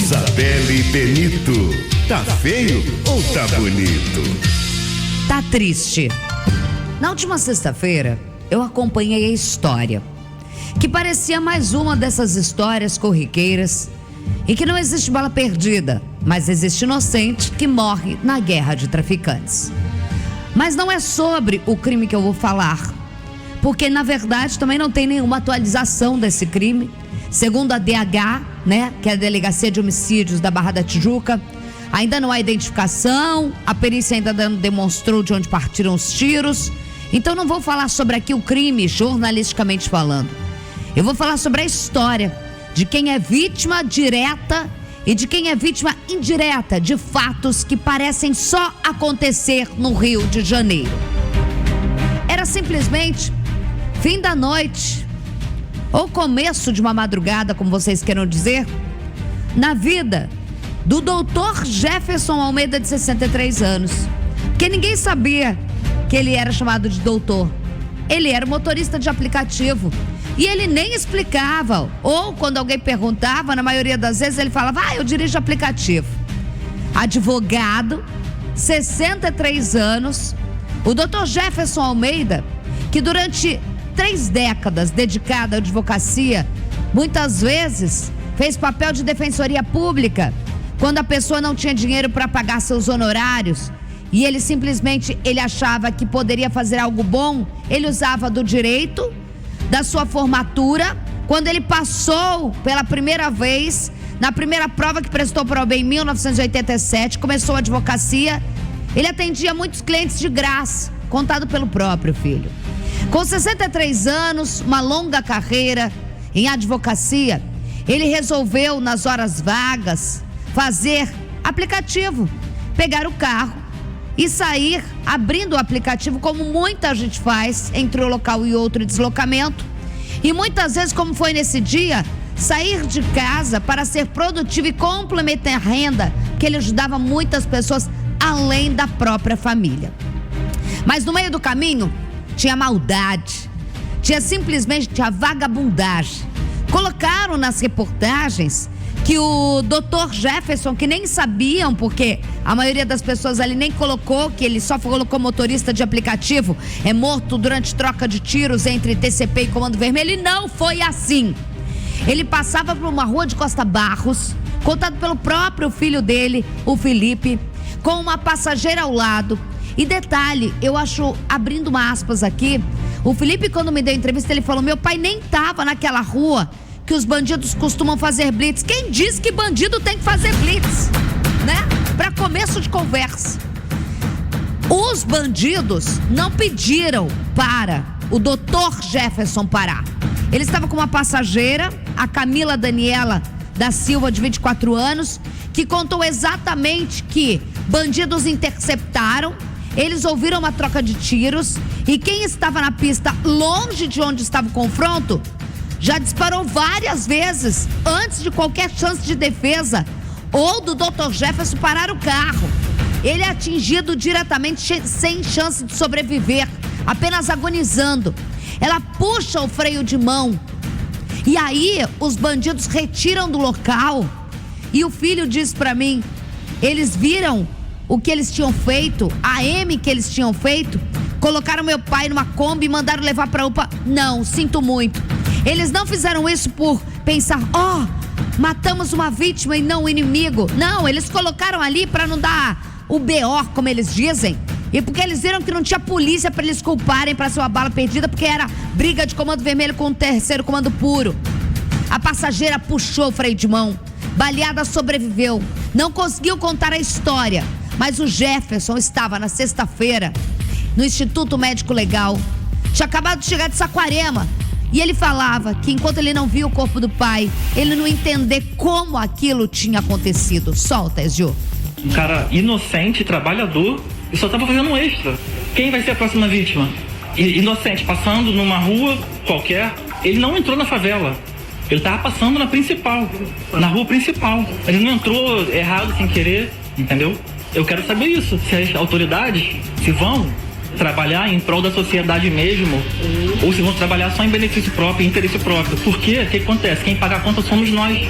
Isabelle Benito. Tá feio ou tá bonito? Tá triste. Na última sexta-feira, eu acompanhei a história, que parecia mais uma dessas histórias corriqueiras em que não existe bala perdida, mas existe inocente que morre na guerra de traficantes. Mas não é sobre o crime que eu vou falar, porque na verdade também não tem nenhuma atualização desse crime. Segundo a DH, que é a Delegacia de Homicídios da Barra da Tijuca, ainda não há identificação, a perícia ainda não demonstrou de onde partiram os tiros. Então não vou falar sobre aqui o crime, jornalisticamente falando. Eu vou falar sobre a história de quem é vítima direta e de quem é vítima indireta de fatos que parecem só acontecer no Rio de Janeiro. Era simplesmente fim da noite, ou começo de uma madrugada, como vocês queiram dizer, na vida do doutor Jefferson Almeida, de 63 anos. Porque ninguém sabia que ele era chamado de doutor. Ele era motorista de aplicativo. E ele nem explicava, ou quando alguém perguntava, na maioria das vezes ele falava: eu dirijo aplicativo. Advogado, 63 anos, o Dr. Jefferson Almeida, que durante 3 décadas dedicado à advocacia, muitas vezes fez papel de defensoria pública, quando a pessoa não tinha dinheiro para pagar seus honorários, e ele simplesmente achava que poderia fazer algo bom, ele usava do direito, da sua formatura, quando ele passou pela primeira vez, na primeira prova que prestou para o OAB em 1987, começou a advocacia, ele atendia muitos clientes de graça, contado pelo próprio filho. Com 63 anos, uma longa carreira em advocacia, ele resolveu, nas horas vagas, fazer aplicativo, pegar o carro e sair abrindo o aplicativo, como muita gente faz, entre um local e outro deslocamento. E muitas vezes, como foi nesse dia, sair de casa para ser produtivo e complementar a renda, que ele ajudava muitas pessoas além da própria família. Mas no meio do caminho tinha maldade, tinha simplesmente a vagabundagem. Colocaram nas reportagens que o Dr. Jefferson, que nem sabiam, porque a maioria das pessoas ali nem colocou, que ele só colocou motorista de aplicativo, é morto durante troca de tiros entre TCP e Comando Vermelho, e não foi assim. Ele passava por uma rua de Costa Barros, contado pelo próprio filho dele, o Felipe, com uma passageira ao lado. E detalhe, eu acho, abrindo uma aspas aqui, o Felipe, quando me deu entrevista, ele falou: meu pai nem estava naquela rua que os bandidos costumam fazer blitz. Quem diz que bandido tem que fazer blitz, Para começo de conversa. Os bandidos não pediram para o Dr. Jefferson parar. Ele estava com uma passageira, a Camila Daniela da Silva, de 24 anos, que contou exatamente que bandidos interceptaram, eles ouviram uma troca de tiros, e quem estava na pista, longe de onde estava o confronto, já disparou várias vezes antes de qualquer chance de defesa ou do Dr. Jefferson parar o carro. Ele é atingido diretamente, sem chance de sobreviver, apenas agonizando. Ela puxa o freio de mão e aí os bandidos retiram do local. E o filho disse para mim: eles viram o que eles tinham feito, a M que eles tinham feito, colocaram meu pai numa Kombi e mandaram levar para UPA. Não, sinto muito. Eles não fizeram isso por pensar: matamos uma vítima e não um inimigo. Não, eles colocaram ali para não dar o BO, como eles dizem, e porque eles viram que não tinha polícia para eles culparem para ser uma bala perdida, porque era briga de Comando Vermelho com o 3º Comando Puro. A passageira puxou o freio de mão, baleada, sobreviveu, não conseguiu contar a história, mas o Jefferson estava na sexta-feira no Instituto Médico Legal, tinha acabado de chegar de Saquarema. E ele falava que enquanto ele não via o corpo do pai, ele não entender como aquilo tinha acontecido. Solta, Ezio. Um cara inocente, trabalhador, e só estava fazendo um extra. Quem vai ser a próxima vítima? Inocente, passando numa rua qualquer. Ele não entrou na favela. Ele estava passando na principal, na rua principal. Ele não entrou errado, sem querer, entendeu? Eu quero saber isso. Se as autoridades se vão trabalhar em prol da sociedade mesmo, ou se vão trabalhar só em benefício próprio, em interesse próprio. Porque o que acontece? Quem paga a conta somos nós.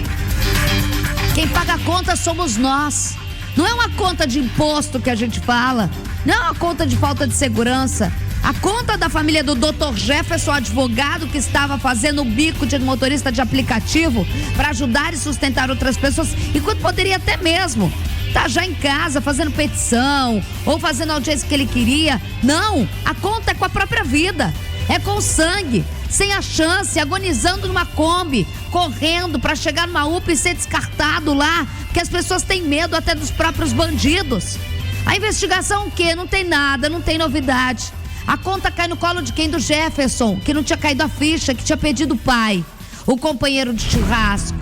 Quem paga a conta somos nós. Não é uma conta de imposto que a gente fala, não é uma conta de falta de segurança. A conta da família do Dr. Jefferson, advogado que estava fazendo o bico de motorista de aplicativo para ajudar e sustentar outras pessoas, enquanto poderia até mesmo estar já em casa fazendo petição ou fazendo a audiência que ele queria. Não, a conta é com a própria vida, é com o sangue, sem a chance, agonizando numa Kombi, correndo para chegar numa UPA e ser descartado lá, porque as pessoas têm medo até dos próprios bandidos. A investigação o quê? Não tem nada, não tem novidade. A conta cai no colo de quem? Do Jefferson, que não tinha caído a ficha, que tinha pedido o pai, o companheiro de churrasco,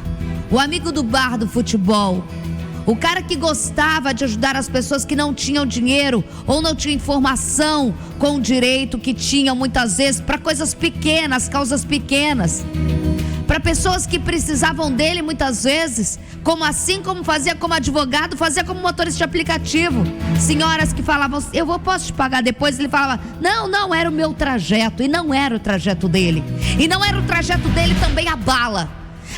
o amigo do bar do futebol, o cara que gostava de ajudar as pessoas que não tinham dinheiro ou não tinham informação com o direito que tinham muitas vezes para coisas pequenas, causas pequenas, para pessoas que precisavam dele muitas vezes, como assim como fazia como advogado, fazia como motorista de aplicativo. Senhoras que falavam, posso te pagar depois? Ele falava, não, era o meu trajeto. E não era o trajeto dele. E não era o trajeto dele também a bala.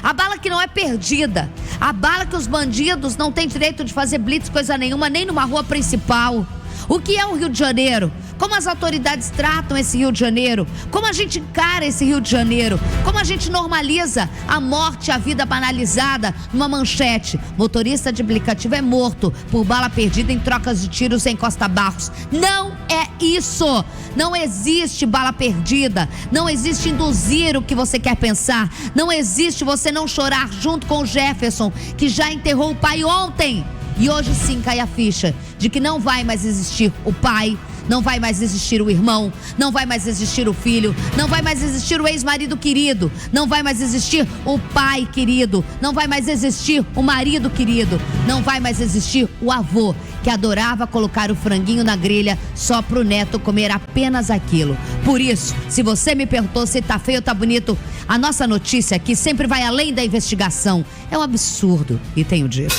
A bala que não é perdida. A bala que os bandidos não têm direito de fazer blitz, coisa nenhuma, nem numa rua principal. O que é o Rio de Janeiro? Como as autoridades tratam esse Rio de Janeiro? Como a gente encara esse Rio de Janeiro? Como a gente normaliza a morte e a vida banalizada numa manchete? Motorista de aplicativo é morto por bala perdida em trocas de tiros em Costa Barros. Não é isso! Não existe bala perdida. Não existe induzir o que você quer pensar. Não existe você não chorar junto com o Jefferson, que já enterrou o pai ontem. E hoje sim cai a ficha de que não vai mais existir o pai, não vai mais existir o irmão, não vai mais existir o filho, não vai mais existir o ex-marido querido, não vai mais existir o pai querido, não vai mais existir o marido querido, não vai mais existir o avô que adorava colocar o franguinho na grelha só pro neto comer apenas aquilo. Por isso, se você me perguntou se tá feio ou tá bonito, a nossa notícia aqui sempre vai além da investigação. É um absurdo e tenho dito.